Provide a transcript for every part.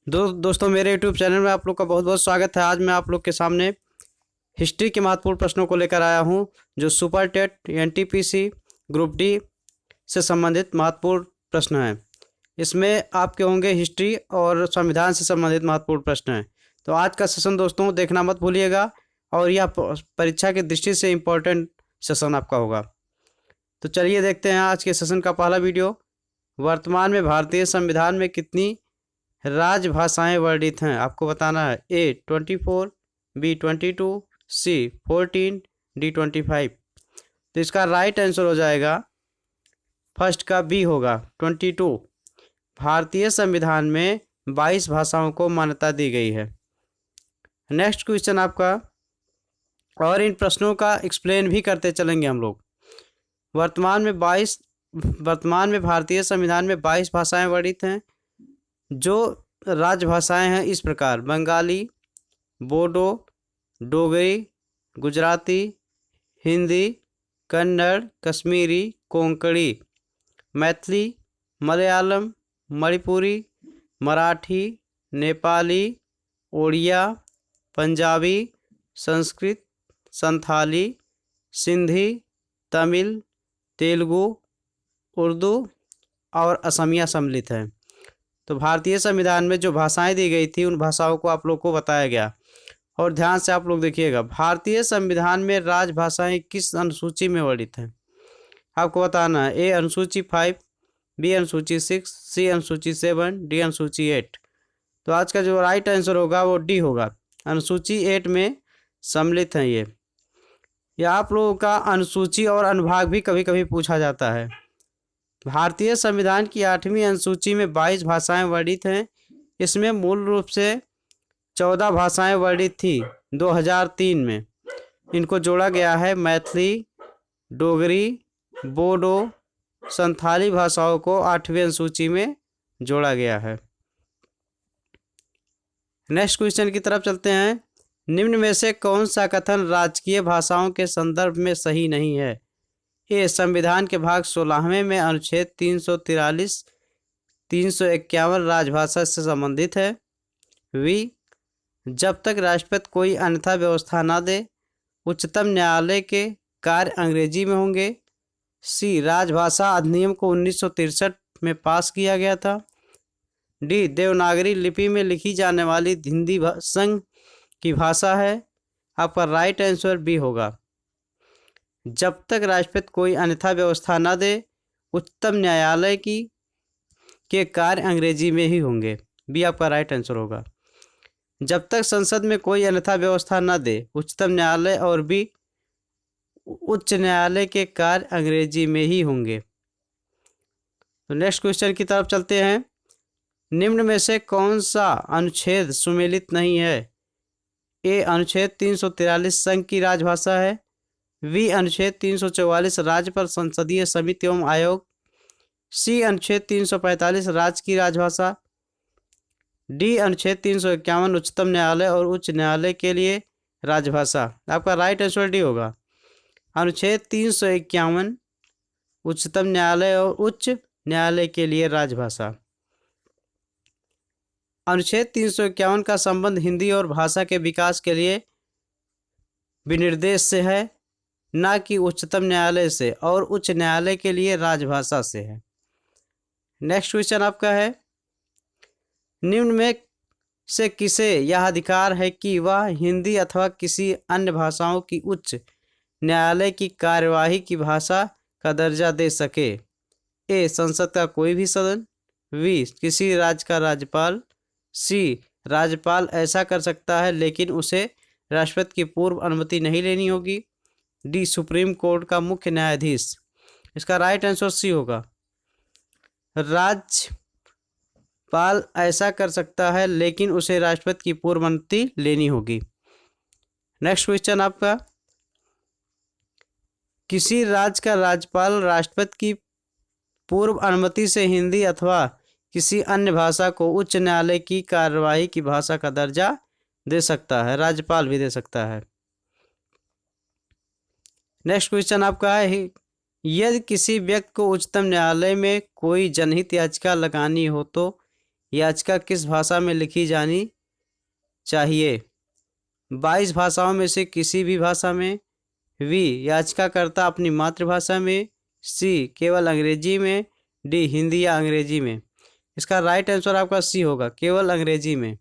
दोस्तों मेरे YouTube channel में आप लोग का बहुत बहुत स्वागत है। आज मैं आप लोग के सामने हिस्ट्री के महत्वपूर्ण प्रश्नों को लेकर आया हूं, जो super TET NTPC group D से संबंधित महत्वपूर्ण प्रश्न हैं। इसमें आपके होंगे हिस्ट्री और संविधान से संबंधित महत्वपूर्ण प्रश्न हैं। तो आज का सेशन दोस्तों देखना मत भूलिएगा, और यह परीक्षा की दृष्टि से इम्पोर्टेंट सेशन आपका होगा। तो चलिए देखते हैं आज के सेशन का पहला वीडियो। वर्तमान में भारतीय संविधान में कितनी राजभाषाएं वर्णित हैं? आपको बताना है। A 24, B 22, C 14, D 25। तो इसका राइट आंसर हो जाएगा फर्स्ट का बी होगा 22। भारतीय संविधान में 22 भाषाओं को मान्यता दी गई है। नेक्स्ट क्वेश्चन आपका, और इन प्रश्नों का एक्सप्लेन भी करते चलेंगे हम लोग। वर्तमान में भारतीय संविधान में 22 भाषाएं वर्णित हैं। जो राजभाषाएं हैं इस प्रकार: बंगाली, बोडो, डोगरी, गुजराती, हिंदी, कन्नड़, कश्मीरी, कोंकणी, मैथिली, मलयालम, मणिपुरी, मराठी, नेपाली, ओड़िया, पंजाबी, संस्कृत, संथाली, सिंधी, तमिल, तेलुगु, उर्दू और असमिया सम्मिलित है। तो भारतीय संविधान में जो भाषाएं दी गई थी उन भाषाओं को आप लोग को बताया गया। और ध्यान से आप लोग देखिएगा, भारतीय संविधान में राजभाषाएं किस अनुसूची में वर्णित हैं? आपको बताना है। ए अनुसूची 5, बी अनुसूची 6, सी अनुसूची 7, डी अनुसूची 8। तो आज का जो राइट आंसर होगा वो डी होगा, अनुसूची 8 में सम्मिलित हैं ये। आप लोगों का अनुसूची और अनुभाग भी कभी कभी पूछा जाता है। भारतीय संविधान की 8वीं अनुसूची में 22 भाषाएं वर्णित हैं। इसमें मूल रूप से 14 भाषाएं वर्णित थी 2003 में। इनको जोड़ा गया है मैथिली, डोगरी, बोडो, संथाली भाषाओं को 8वीं अनुसूची में जोड़ा गया है। नेक्स्ट क्वेश्चन की तरफ चलते हैं। निम्न में से कौन सा कथन राजकीय भाषाओं के संदर्भ में सही नहीं है? ए संविधान के भाग 16वें में अनुच्छेद 343, 351 राजभाषा से संबंधित है। बी जब तक राष्ट्रपति कोई अन्यथा व्यवस्था न दे उच्चतम न्यायालय के कार्य अंग्रेजी में होंगे। सी राजभाषा अधिनियम को 1963 में पास किया गया था। डी देवनागरी लिपि में लिखी जाने वाली हिंदी संघ की भाषा है। आपका राइट आंसर बी होगा, जब तक राष्ट्रपति कोई अन्यथा व्यवस्था न दे उच्चतम न्यायालय के कार्य अंग्रेजी में ही होंगे। बी आपका राइट आंसर होगा, जब तक संसद में कोई अन्यथा व्यवस्था न दे उच्चतम न्यायालय और बी उच्च न्यायालय के कार्य अंग्रेजी में ही होंगे। तो नेक्स्ट क्वेश्चन की तरफ चलते हैं। निम्न में से कौन सा अनुच्छेद सुमेलित नहीं है? ए अनुच्छेद 343 संघ की राजभाषा है। वी अनुच्छेद 344 राज्य पर संसदीय समिति एवं आयोग। सी अनुच्छेद 345 राज्य की राजभाषा। डी अनुच्छेद 351 उच्चतम न्यायालय और उच्च न्यायालय के लिए राजभाषा। आपका राइट आंसर डी होगा, अनुच्छेद 351 उच्चतम न्यायालय और उच्च न्यायालय के लिए राजभाषा। अनुच्छेद 351 का संबंध हिंदी और भाषा के विकास के लिए विनिर्देश से है, ना कि उच्चतम न्यायालय से और उच्च न्यायालय के लिए राजभाषा से है। नेक्स्ट क्वेश्चन आपका है, निम्न में से किसे यह अधिकार है कि वह हिंदी अथवा किसी अन्य भाषाओं की उच्च न्यायालय की कार्यवाही की भाषा का दर्जा दे सके? ए संसद का कोई भी सदन। बी किसी राज्य का राज्यपाल। सी राज्यपाल ऐसा कर सकता है लेकिन उसे राष्ट्रपति की पूर्व अनुमति नहीं लेनी होगी। डी सुप्रीम कोर्ट का मुख्य न्यायाधीश। इसका राइट आंसर सी होगा, राज्यपाल ऐसा कर सकता है लेकिन उसे राष्ट्रपति की पूर्व अनुमति लेनी होगी। नेक्स्ट क्वेश्चन आपका, किसी राज्य का राज्यपाल राष्ट्रपति की पूर्व अनुमति से हिंदी अथवा किसी अन्य भाषा को उच्च न्यायालय की कार्यवाही की भाषा का दर्जा दे सकता है। राज्यपाल भी दे सकता है। नेक्स्ट क्वेश्चन आपका है, यदि किसी व्यक्ति को उच्चतम न्यायालय में कोई जनहित याचिका लगानी हो तो याचिका किस भाषा में लिखी जानी चाहिए? 22 भाषाओं में से किसी भी भाषा में। वी, याचिकाकर्ता अपनी मातृभाषा में। सी, केवल अंग्रेजी में। डी, हिंदी या अंग्रेजी में। इसका राइट आंसर आपका सी होगा, केवल अंग्रेजी में।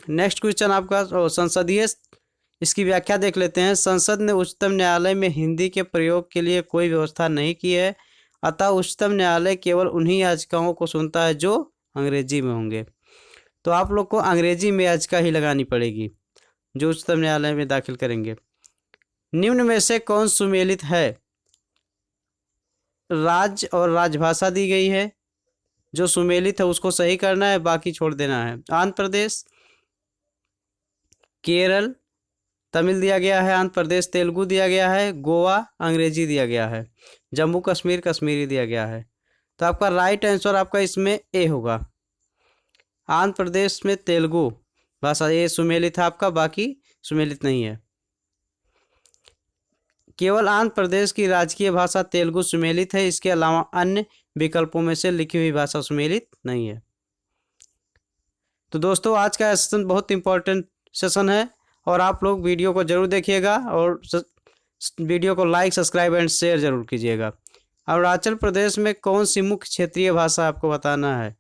नेक्स्ट क्वेश्चन आपका संसदीय, इसकी व्याख्या देख लेते हैं। संसद ने उच्चतम न्यायालय में हिंदी के प्रयोग के लिए कोई व्यवस्था नहीं की है, अतः उच्चतम न्यायालय केवल उन्हीं याचिकाओं को सुनता है जो अंग्रेजी में होंगे। तो आप लोग को अंग्रेजी में याचिका ही लगानी पड़ेगी जो उच्चतम न्यायालय में दाखिल करेंगे। निम्न में से कौन सुमेलित है? राज्य और राजभाषा दी गई है, जो सुमेलित है उसको सही करना है, बाकी छोड़ देना है। आंध्र प्रदेश, केरल, तमिल दिया गया है। आंध्र प्रदेश तेलुगु दिया गया है। गोवा अंग्रेजी दिया गया है। जम्मू कश्मीर कश्मीरी दिया गया है। तो आपका राइट आंसर आपका इसमें ए होगा। आंध्र प्रदेश में तेलुगु भाषा ये सुमेलित है आपका, बाकी सुमेलित नहीं है। केवल आंध्र प्रदेश की राजकीय भाषा तेलुगु सुमेलित है, इसके अलावा अन्य विकल्पों में से लिखी हुई भाषा सुमेलित नहीं है। तो दोस्तों आज का सेशन बहुत इंपॉर्टेंट सेशन है और आप लोग वीडियो को जरूर देखिएगा और वीडियो को लाइक, सब्सक्राइब एंड शेयर जरूर कीजिएगा। अरुणाचल प्रदेश में कौन सी मुख्य क्षेत्रीय भाषा आपको बताना है?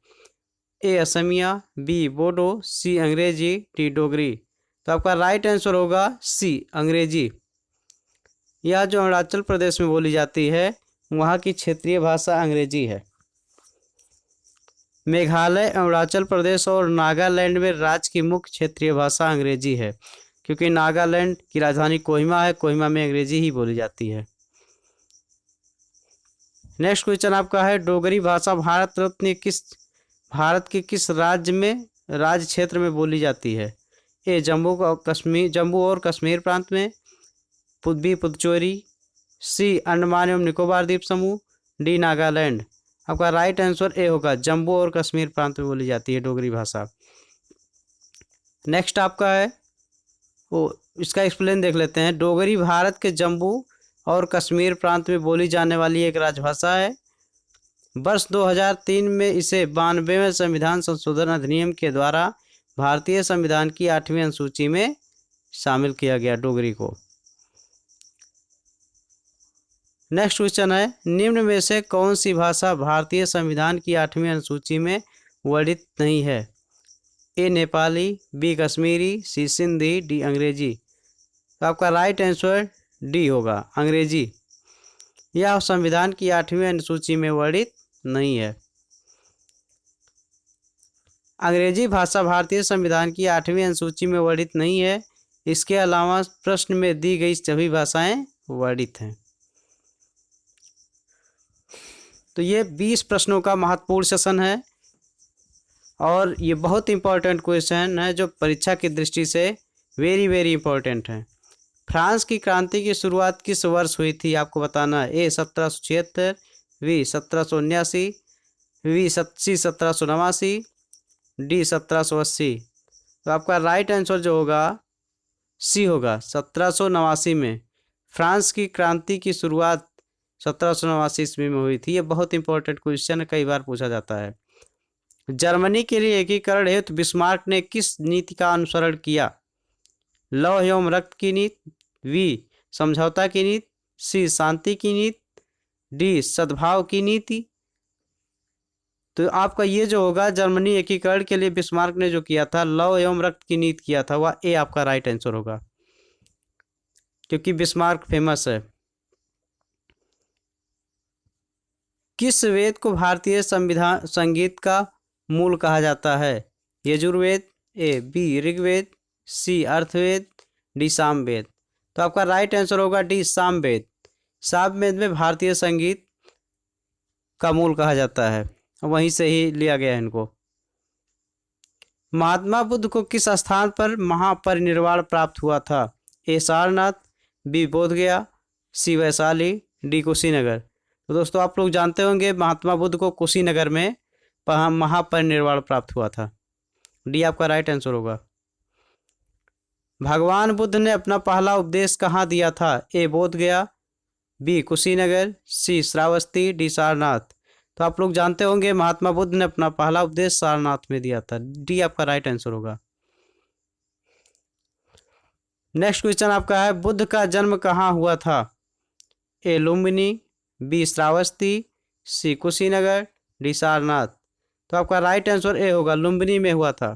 ए असमिया, बी बोडो, सी अंग्रेजी, डी डोगरी। तो आपका राइट आंसर होगा सी अंग्रेजी। यह जो अरुणाचल प्रदेश में बोली जाती है वहाँ की क्षेत्रीय भाषा अंग्रेजी है। मेघालय, अरुणाचल प्रदेश और नागालैंड में राज्य की मुख्य क्षेत्रीय भाषा अंग्रेजी है, क्योंकि नागालैंड की राजधानी कोहिमा है, कोहिमा में अंग्रेजी ही बोली जाती है। नेक्स्ट क्वेश्चन आपका है, डोगरी भाषा भारत के किस राज्य क्षेत्र में बोली जाती है? ए जम्मू और कश्मीर प्रांत में। बी पुदुचेरी, सी अंडमान एवं निकोबार द्वीप समूह, डी नागालैंड। आपका राइट आंसर ए होगा, जम्मू और कश्मीर प्रांत में बोली जाती है डोगरी भाषा। नेक्स्ट आपका है इसका एक्सप्लेन देख लेते हैं। डोगरी भारत के जम्मू और कश्मीर प्रांत में बोली जाने वाली एक राजभाषा है। वर्ष 2003 में इसे 92वें संविधान संशोधन अधिनियम के द्वारा भारतीय संविधान की 8वीं अनुसूची में शामिल किया गया डोगरी को। नेक्स्ट क्वेश्चन है, निम्न में से कौन सी भाषा भारतीय संविधान की 8वीं अनुसूची में वर्णित नहीं है? ए नेपाली, बी कश्मीरी, सी सिंधी, डी अंग्रेजी। तो आपका राइट आंसर डी होगा, अंग्रेजी। यह संविधान की 8वीं अनुसूची में वर्णित नहीं है। अंग्रेजी भाषा भारतीय संविधान की 8वीं अनुसूची में वर्णित नहीं है, इसके अलावा प्रश्न में दी गई सभी भाषाएं वर्णित हैं। तो ये 20 प्रश्नों का महत्वपूर्ण सेशन है और ये बहुत इंपॉर्टेंट क्वेश्चन है जो परीक्षा की दृष्टि से वेरी इंपॉर्टेंट है। फ्रांस की क्रांति की शुरुआत किस वर्ष हुई थी आपको बताना है? ए 1776, बी 1779, सी 1789, डी 1780। तो आपका राइट आंसर जो होगा सी होगा, 1789 में फ्रांस की क्रांति की शुरुआत 1789 ईस्वी में हुई थी। ये बहुत इंपॉर्टेंट क्वेश्चन है, कई बार पूछा जाता है। जर्मनी के लिए एकीकरण हेतु बिस्मार्क ने किस नीति का अनुसरण किया? लौह एवं रक्त की नीति, वी समझौता की नीति, सी शांति की नीति, डी सद्भाव की नीति। तो आपका ये जो होगा जर्मनी एकीकरण के लिए बिस्मार्क ने जो किया था लौह एवं रक्त की नीति किया था, वह ए आपका राइट आंसर होगा, क्योंकि बिस्मार्क फेमस है। किस वेद को भारतीय संगीत का मूल कहा जाता है? Yajurveda, A B Rigveda, C Atharvaveda, D Samaveda. तो आपका राइट आंसर होगा डी सामवेद। सामवेद में भारतीय संगीत का मूल कहा जाता है, वहीं से ही लिया गया है इनको। महात्मा बुद्ध को किस स्थान पर महापरिनिर्वाण प्राप्त हुआ था? ए सारनाथ, बी बोधगया, सी वैशाली, डी कुशीनगर। तो दोस्तों आप लोग जानते होंगे महात्मा बुद्ध को कुशीनगर में महापरिनिर्वाण प्राप्त हुआ था। डी आपका राइट आंसर होगा। भगवान बुद्ध ने अपना पहला उपदेश कहाँ दिया था? ए बोधगया, बी कुशीनगर, सी श्रावस्ती, डी सारनाथ। तो आप लोग जानते होंगे महात्मा बुद्ध ने अपना पहला उपदेश सारनाथ में दिया था। डी आपका राइट आंसर होगा। नेक्स्ट क्वेश्चन आपका है, बुद्ध का जन्म कहाँ हुआ था? ए लुम्बिनी, बी श्रावस्ती, सी कुशीनगर, डी सारनाथ। तो आपका राइट आंसर ए होगा, लुम्बिनी में हुआ था।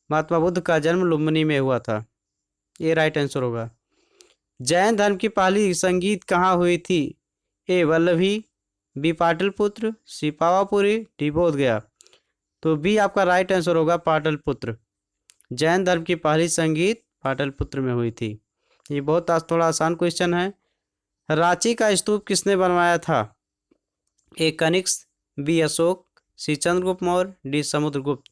महात्मा बुद्ध का जन्म लुम्बिनी में हुआ था, ये राइट आंसर होगा। जैन धर्म की पहली संगीत कहाँ हुई थी? ए वल्लभी, बी पाटलिपुत्र, सी पावापुरी, डी बोध गया। तो बी आपका राइट आंसर होगा, पाटलिपुत्र। जैन धर्म की पहली संगीत पाटलिपुत्र में हुई थी। ये बहुत थोड़ा आसान क्वेश्चन है। रांची का स्तूप किसने बनवाया था? ए कनिष्क, बी अशोक, सी चंद्रगुप्त मौर्य, डी समुद्रगुप्त।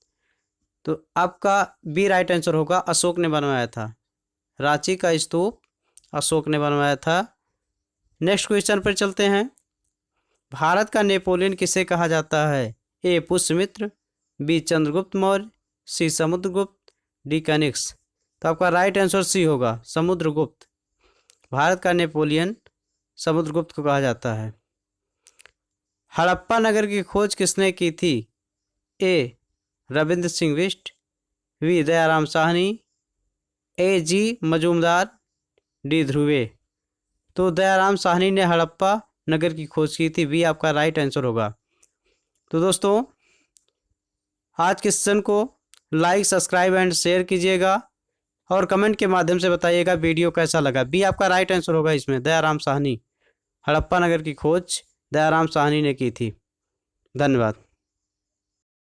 तो आपका बी राइट आंसर होगा, अशोक ने बनवाया था। रांची का स्तूप अशोक ने बनवाया था। नेक्स्ट क्वेश्चन पर चलते हैं। भारत का नेपोलियन किसे कहा जाता है? ए पुष्यमित्र, बी चंद्रगुप्त मौर्य, सी समुद्रगुप्त, डी कनिष्क। तो आपका राइट आंसर सी होगा, समुद्रगुप्त। भारत का नेपोलियन समुद्रगुप्त को कहा जाता है। हड़प्पा नगर की खोज किसने की थी? ए रविंद्र सिंह बिष्ट, बी दयाराम साहनी, ए जी मजूमदार, डी ध्रुवे। तो दयाराम साहनी ने हड़प्पा नगर की खोज की थी, बी आपका राइट आंसर होगा। तो दोस्तों आज के सेशन को लाइक, सब्सक्राइब एंड शेयर कीजिएगा और कमेंट के माध्यम से बताइएगा वीडियो कैसा लगा। बी आपका राइट आंसर होगा इसमें, दयाराम साहनी। हड़प्पा नगर की खोज दयाराम साहनी ने की थी। धन्यवाद।